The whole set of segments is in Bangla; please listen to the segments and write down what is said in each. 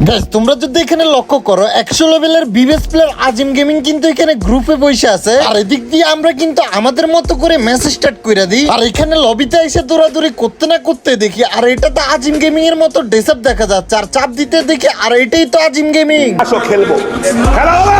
গাইস তোমরা যদি এখানে লক্ষ্য করো 100 লেভেলের বিবেস প্লেয়ার আজিম গেমিং কিন্তু এখানে গ্রুপে বসে আছে, আর এদিক দিয়ে আমরা কিন্তু আমাদের মতো করে ম্যাচ স্টার্ট করে দিই। আর এখানে লবিতে এসে দৌড়াদৌড়ি করতে না করতে দেখি আর এটা তো আজিম গেমিং এর মতো ডেসআপ দেখা যাচ্ছে, আর চাপ দিতে দেখি আর এটাই তো আজিম গেমিং। আসো খেলবো, খেলা হবে,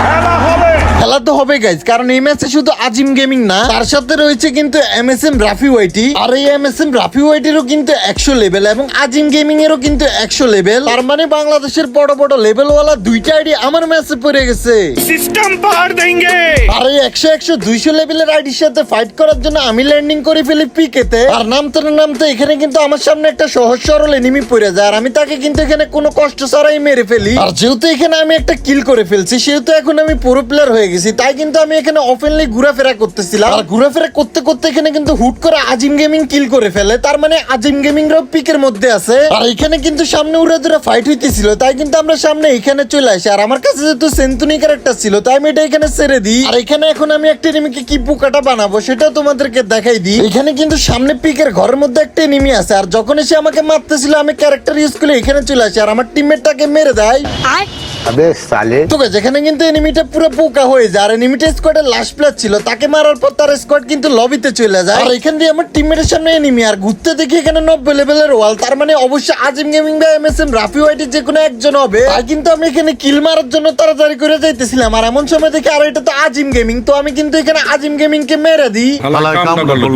খেলা হবে। খেলা তো হবে গাইজ, কারণ এই ম্যাচে শুধু আজিম গেমিং না, তার সাথে রয়েছে কিন্তু এমএসএম রাফি ওয়াইটি। আর এই এমএসএম রাফি ওয়াইটিরও কিন্তু 100 লেভেল এবং আজিম গেমিং এরও কিন্তু 100 লেভেল। তার মানে বাংলাদেশের বড় বড় লেভেল ওয়ালা দুইটা আইডি আমার ম্যাচে পড়ে গেছে। সিস্টেম পাহাড় দেंगे। আর এই 100 200 লেভেলের আইডির সাথে ফাইট করার জন্য আমি ল্যান্ডিং করে ফেলি পিকেতে। আর নামতে না নামতে এখানে কিন্তু আমার সামনে একটা সহজ সরল এনিমি পড়ে যায়, আর আমি তাকে কিন্তু এখানে কোনো কষ্ট ছাড়াই মেরে ফেলি। আর যেহেতু এখানে আমি একটা কিল করে ফেলছি, সেহেতু এখন আমি পুরো প্লেয়ার হয়ে গেছি, তাই কিন্তু আমি এখানে ওপেনলি ঘোরাফেরা করতেছিলাম। আর ঘোরাফেরা করতে করতে এখানে কিন্তু হুট করে আজিম গেমিং কিল করে ফেলে, তার মানে আজিম গেমিং রাও পিকের মধ্যে আছে। আর এখানে কিন্তু সামনে উড়ে ধরে ফাইট হইতেছিল, তাই কিন্তু আমরা সামনে এখানে চলে আসি। আর আমার কাছে যেহেতু সেন্তুনি ক্যারেক্টার ছিল, তাই আমি এটা এখানে ছেড়ে দিই। আর এখানে এখন আমি একটা এনিমিকে কি পোকাটা বানাবো সেটা তোমাদেরকে দেখাই দিই। এখানে কিন্তু সামনে পিকের ঘরের মধ্যে একটা এনিমি আছে, আর যখন সে আমাকে মারতেছিল আমি ক্যারেক্টার ইউজ করে এখানে চলে আসি, আর আমার টিমমেটটাকে মেরে দেয়। अबे साले তো যেখানে কিন্তু এনিমিটা পুরো পোকা হয়ে যায়, আর এনিমিটা স্কোয়াডের লাস্ট প্লেয়ার ছিল, তাকে মারার পর তার স্কোয়াড কিন্তু লবিতে চলে যায়। আর এখান দিয়ে আমার টিমমেটের সামনে এনিমি, আর ঘুরতে দেখি এখানে 90 লেভেলের ওয়াল, তার মানে অবশ্যই আজিম গেমিং বা এমএসএম রাফি ওয়াইটি যে কোনো একজন হবে। তাই কিন্তু আমি এখানে কিল মারার জন্য তাড়াতাড়ি করে যাইতেছিলাম, আর এমন সময় দেখি আর এটা তো আজিম গেমিং, তো আমি কিন্তু এখানে আজিম গেমিং কে মেরে দিই। वाला काम कर लो।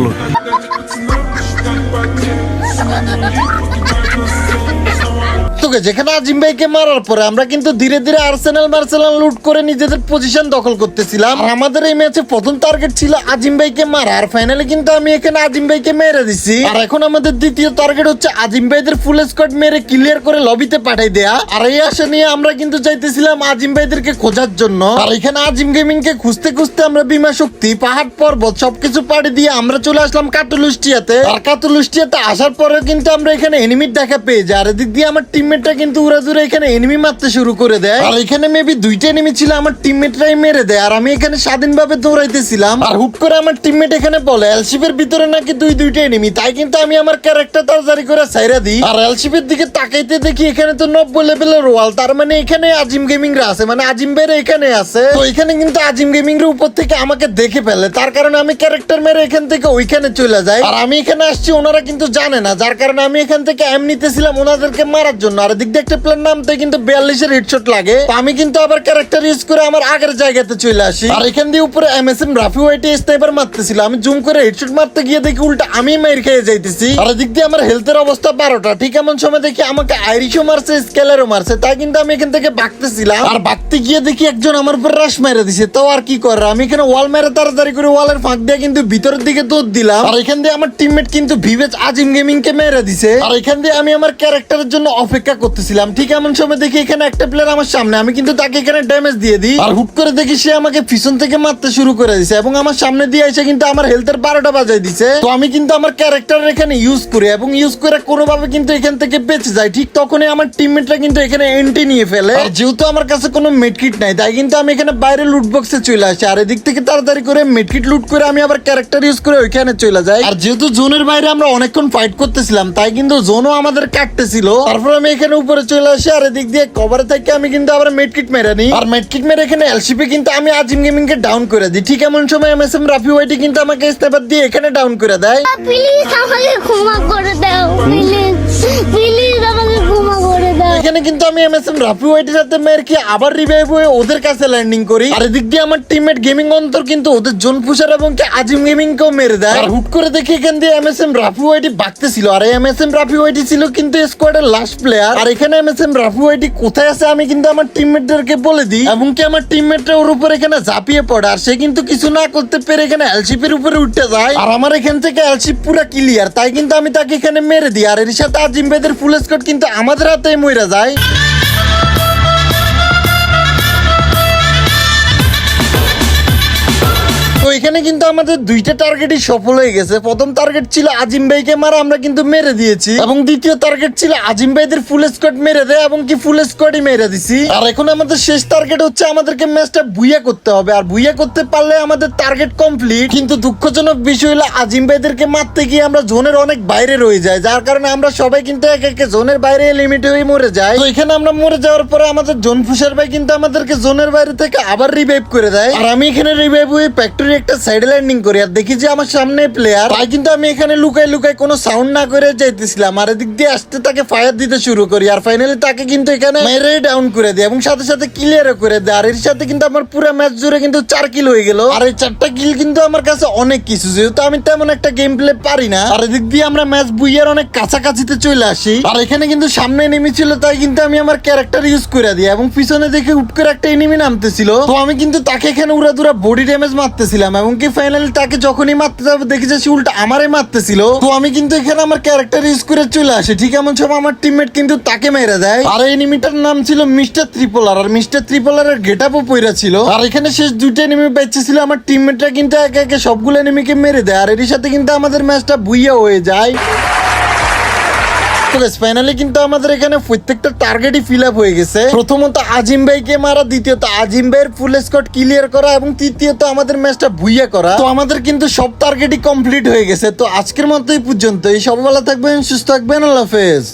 যেখানে আজিম ভাইকে মারার পরে আমরা কিন্তু ধীরে ধীরে আর্সেনাল লুট করে নিজেদের পজিশন দখল করতেছিলাম। আর আমাদের এই ম্যাচে প্রথম টার্গেট ছিল আজিম ভাইকে মারা, আর ফাইনালি কিন্তু আমি এখানে আজিম ভাইকে মেরে দিছি। আর এখন আমাদের দ্বিতীয় টার্গেট হচ্ছে আজিম ভাইদের ফুল স্কোয়াড মেরে ক্লিয়ার করে লবিতে পাঠাই দেয়া। আর এই আশা নিয়ে আমরা কিন্তু যাইতেছিলাম আজিম ভাইদেরকে খোঁজার জন্য। আর এখানে আজিম গেমিং কে খুঁজতে খুঁজতে আমরা বিমা শক্তি, পাহাড় পর্বত সবকিছু পাড়ি দিয়ে আমরা চলে আসলাম কাতুলুষ্টিয়াতে। আর কাতুলুষ্টিয়াতে আসার পরে কিন্তু আমরা এখানে এনিমির দেখা পেয়ে যাই, আর এদিক দিয়ে আমার টিমমেটটা কিন্তু উড়া দূরে এখানে এনিমি মারতে শুরু করে দেয়। আর এখানে মেবি দুইটা এনিমি ছিল, আমার টিমমেটরাই মেরে দেয়, আর আমি এখানে স্বাধীনভাবে দৌড়াইতেছিলাম। আর হুট করে আমার টিমমেট এখানে বলে এলশিপের ভিতরে নাকি দুইটা এনিমি, তাই কিন্তু আমি আমার ক্যারেক্টার তাড়াতাড়ি করে ছাইরা দিই। আর এলশিপের দিকে তাকাইতে দেখি এখানে তো 90 লেভেলের ওয়াল, তার মানে এখানে আজিম গেমিং রা আছে, মানে আজিম ভাইরা এখানে আছে। তো এখানে কিন্তু আজিম গেমিং রা উপর থেকে আমাকে দেখে ফেলে, তার কারণে আমি ক্যারেক্টার মেরে এখান থেকে ওইখানে চলে যাই। আর আমি এখানে আসছি ওনারা কিন্তু জানে না, যার কারণে আমি এখান থেকে এম নিতেছিলাম ওনাদেরকে মারার জন্য। আর দিক দিয়ে একটা প্লেয়ার নামতে কিন্তু 42-এর হেডশট লাগে, তো আমি কিন্তু আবার ক্যারেক্টার ইউজ করে আমার আগের জায়গাতে চলে আসি। আর এখান দিয়ে উপরে এমএসএম রাফি ওয়াইটি স্নাইপার মারতেছিল, আমি জুম করে হেডশট মারতে গিয়ে দেখি উল্টা আমি মাইর খেয়ে যাইতেছি। আর দিক দিয়ে আমার হেলথের অবস্থা 12টা, ঠিক এমন সময় দেখি আমাকে আইরিশও মারছে, স্কেলারও মারছে, তাই কিন্তু আমি এখান থেকে ভাগতেছিলাম। আর ভাগতে গিয়ে দেখি একজন আমার উপর রাশ মেরে দিছে, তো আর কি করে আমি এখানে ওয়াল মেরে তাড়াতাড়ি করে ওয়ালের ফাঁক দিয়ে কিন্তু ভিতরের দিকে দৌড় দিলাম। আর এখান দিয়ে আমার টিমমেট কিন্তু ভিভেজ আজিম গেমিং কে মেরে দিছে। আর এখান দিয়ে আমি আমার ক্যারেক্টারের জন্য অপেক্ষা করতেছিলাম, ঠিক এমন সময় দেখি এখানে একটা প্লেয়ার আমার সামনে, আমি কিন্তু তাকে এখানে ড্যামেজ দিয়ে দিই। আর হুট করে দেখি সে আমাকে পিছন থেকে মারতে শুরু করে দিছে এবং আমার সামনে দিয়ে এসে কিন্তু আমার হেলথের 12টা বাজাই দিছে। তো আমি কিন্তু আমার ক্যারেক্টার এখানে ইউজ করি এবং ইউজ করে কোনোভাবে কিন্তু এখান থেকে বেঁচে যাই। ঠিক তখনই আমার টিমমেটরা কিন্তু এখানে এন্ট্রি নিয়ে ফেলে। আর যেহেতু আমার কাছে কোনো মেডকিট নাই, তাই কিন্তু আমি এখানে বাইরে লুট বক্সে চলে আসি। আর এদিক থেকে তাড়াতাড়ি করে মেডকিট লুট করে আমি আবার ক্যারেক্টার ইউজ করে ওইখানে চলে যাই। আর যেহেতু জোনের বাইরে আমরা অনেকক্ষণ ফাইট করতেছিলাম, তাই কিন্তু জোনও আমাদের কাটতেছিল। তারপর আমি এখানে উপরে চলে আসি, আর এদিক দিয়ে কভারে থেকে আমি কিন্তু আবার মেডকিট মেরে নিই। আর মেডকিট মেরে এখানে এলসিপি কিন্তু আমি আজিম গেমিং কে ডাউন করে দিই। ঠিক এমন সময় এমএসএম রাফি ওয়াইটি কিন্তু আমাকে স্নাইপার দিয়ে এখানে ডাউন করে দেয়। প্লিজ আমাকে ক্ষমা করে দাও, প্লিজ আমাকে ক্ষমা করে দাও। এখানে কিন্তু আমি এমএসএম রাফি ওয়াইটির সাথে মেরে কি আবার রিভাইভ হয়ে ওদের কাছে ল্যান্ডিং করি। আর এদিক দিয়ে আমার টিমমেট গেমিং অন্তর কিন্তু ওদের জোন পুষার এবং কি আজিম গেমিং কেও মেরে দেয়। আর হুট করে দেখি এখান দিয়ে এমএসএম রাফি ওয়াইটি ভাগতেছিল, আর এমএসএম রাফি ওয়াইটি ছিল কিন্তু স্কোয়াডের লাস্ট প্লেয়ার। আর এখানে এমএসএম রাফি ওয়াইটি কোথায় আছে আমি কিন্তু আমার টিমমেটদেরকে বলে দিই, এবং কি আমার টিমমেটরা ওর উপর এখানে ঝাঁপিয়ে পড়ে। আর সে কিন্তু কিছু না করতে পেরে এখানে এলশিপের উপরে উঠতে যায়, আর আমার এখান থেকে এলশিপ পুরো ক্লিয়ার, তাই কিন্তু আমি তাকে এখানে মেরে দিই। আর এর সাথে আজিম ভাইদের ফুল স্কোয়াড কিন্তু আমাদের হাতেই মরে যায়। তো এখানে কিন্তু আমাদের দুইটা টার্গেটই সফল হয়ে গেছে। প্রথম টার্গেট ছিল আজিম ভাইকে মারা, আমরা কিন্তু মেরে দিয়েছি, এবং দ্বিতীয় টার্গেট ছিল আজিম ভাইদের ফুল স্কোয়াড মেরে দেয়, এবং কি ফুল স্কোয়াডই মেরে দিছি। আর এখন আমাদের শেষ টার্গেট হচ্ছে আমাদেরকে ম্যাচটা বুইয়া করতে হবে, আর বুইয়া করতে পারলে আমাদের টার্গেট কমপ্লিট। কিন্তু দুঃখজনক বিষয় হলো আজিম ভাইদেরকে মারতে গিয়ে আমরা জোনের অনেক বাইরে রয়ে যাই, যার কারণে আমরা সবাই কিন্তু এক এক জোনের বাইরে লিমিট হয়ে মরে যাই। তো এখানে আমরা মরে যাওয়ার পরে আমাদের জোন ফুসার ভাই কিন্তু আমাদেরকে জোনের বাইরে থেকে আবার রিভাইভ করে দেয়। আর আমি এখানে রিভাইভ হয়ে ফ্যাক্টরি একটা সাইডে ল্যান্ডিং করি, আর দেখি যে আমার সামনে প্লেয়ার, তাই কিন্তু আমি এখানে লুকাই লুকাই কোনো সাউন্ড না করে যাইতেছিলাম, আর এদিক দিয়ে আসতে তাকে ফায়ার দিতে শুরু করি, আর ফাইনালি তাকে কিন্তু এখানে মেরে ডাউন করে দেয় এবং সাথে সাথে ক্লিয়ারও করে দেয়। আর এর সাথে কিন্তু আমার পুরো ম্যাচ জুড়ে কিন্তু 4 কিল হয়ে গেল। আর এই 4টা কিল কিন্তু আমার কাছে অনেক কিছু, যেহেতু আমি তেমন একটা গেম প্লে পারি না। আর এদিক দিয়ে আমরা ম্যাচ বুইয়ার অনেক কাছাকাছিতে চলে আসি, আর এখানে কিন্তু সামনে এনিমি ছিল, তাই কিন্তু আমি আমার ক্যারেক্টার ইউজ করে দিই, এবং পিছনে দেখে উঠ করে একটা এনিমি নামতেছিল, তো আমি কিন্তু তাকে এখানে উড়াদুরা বডি ড্যামেজ মারতেছিলাম, এবং কি ফাইনালি তাকে যখনই মারতে যাবো দেখি যে সে উল্টা আমারে মারতেছিল। তো আমি কিন্তু এখানে আমার ক্যারেক্টার ইউজ করে চলে আসি, ঠিক এমন সময় আমার টিমমেট কিন্তু তাকে মেরে দেয়। আর এই এনিমিটার নাম ছিল মিস্টার ত্রিপোলার, আর মিস্টার ত্রিপোলারের গেটআপও পইরা ছিল। আর এখানে শেষ দুইটা এনিমি বেঁচে ছিল, আমার টিমমেটরা কিন্তু একে একে সবগুলো এনিমিকে মেরে দেয়, আর এর সাথে কিন্তু আমাদের ম্যাচটা বুইয়া হয়ে যায়। ফাইনালি কিন্তু আমাদের এখানে প্রত্যেকটা টার্গেটই ফিল আপ হয়ে গেছে। প্রথমত আজিম ভাইকে মারা, দ্বিতীয়ত আজিম ভাইয়ের ফুল স্কোয়াড ক্লিয়ার করা, এবং তৃতীয়ত আমাদের ম্যাচটা বুইয়া করা। তো আমাদের কিন্তু সব টার্গেটই কমপ্লিট হয়ে গেছে। তো আজকের মতো এই পর্যন্ত, এই সব ভালো থাকবেন, সুস্থ থাকবেন, আল্লাহ হাফেজ।